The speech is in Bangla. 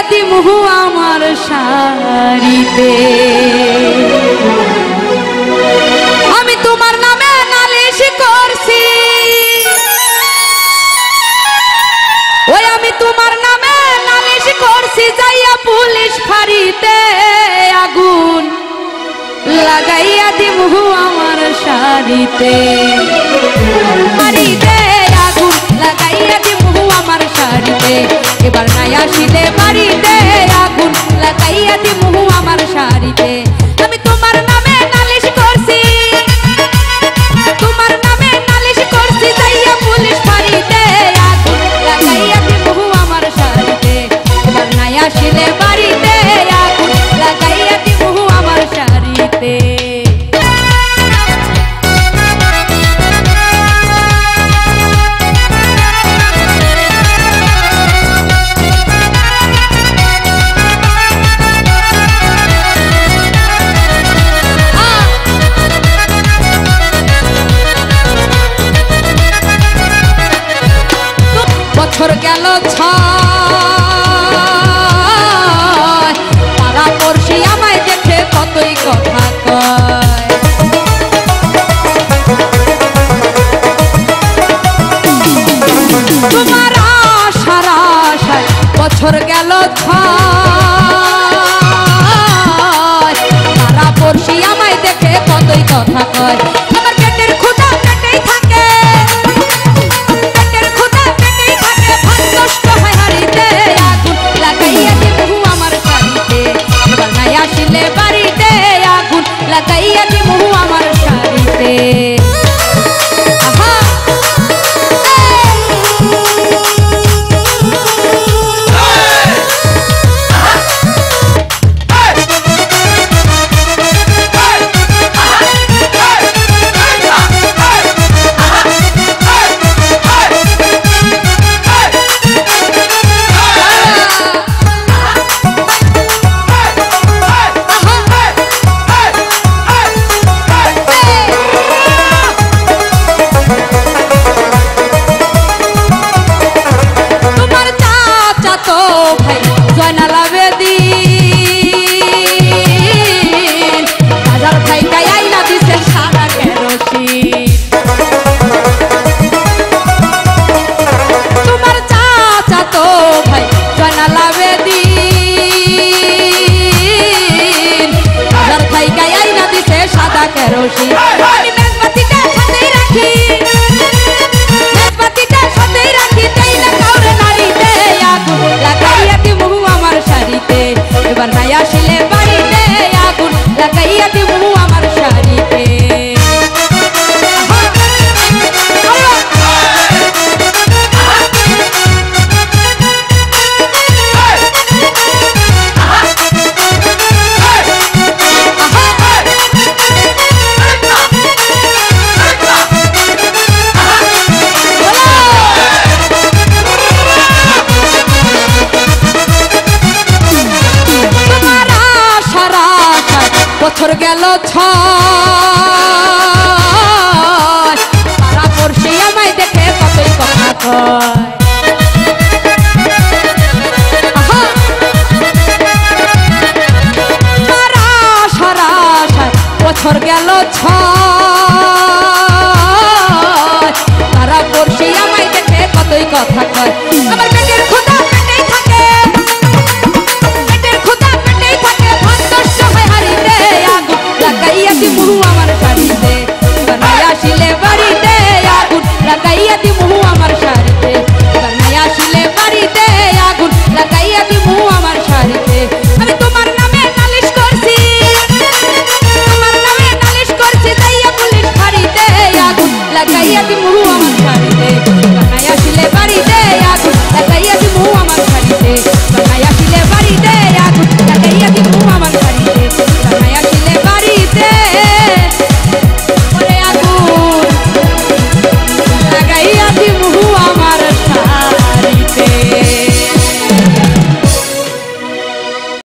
দিমু আমার শাড়িতে। আমি তোমার নামে নালিশ করছি, ওই আমি তোমার নামে নালিশ করছি, যাইয়া পুলিশ ফাঁড়িতে আগুন লাগাইয়া দিমু আমার শাড়িতে। বাড়িতে আগুন লাগাইয়া দিমু আমার শাড়িতে, এবার নাই আসিলে বাড়িতে আগুন লাগাইয়া দিমু আমার শাড়িতে। আমি তোমার নামে নালিশ করছি, তোমার নামে নালিশ করছি, যাইয়া পুলিশ ফাঁড়িতে আগুন লাগাইয়া দিমু আমার শাড়িতে, এবার নাই আসিলে বাড়িতে আগুন লাগাইয়া দিমু আমার শাড়িতে। বছর গেল ছয়, পাড়া পড়শি আমায় দেখে কতই কথা কয়। তোমার আশার আশায় বছর গেল ছয়, পাড়া পড়শি আমায় দেখে কতই কথা কয়। আমার পেটের ক্ষুধা পেটেই থাকে, লাগাইয়া দিমু আমার শাড়িতে, এবার নাই আসিলে বাড়িতে আগুন লাগাইয়া দিমু আমার শাড়িতে। আমি মেজবাতিটা সাথেই রাখি, মেজবাতিটা সাথেই রাখি, তাই না কাউরে নাড়িতে আগুন লাগাইয়া দিমু আমার শাড়িতে, এবার নাই আসিলে বাড়িতে আগুন লাগাইয়া দিমু আমার শাড়িতে। বছর গেল ছয়, পাড়া পড়শি আমায় দেখে কতই কথা কয়। বছর গেল ছয়, পাড়া পড়শি আমায় দেখে কতই কথা কয়।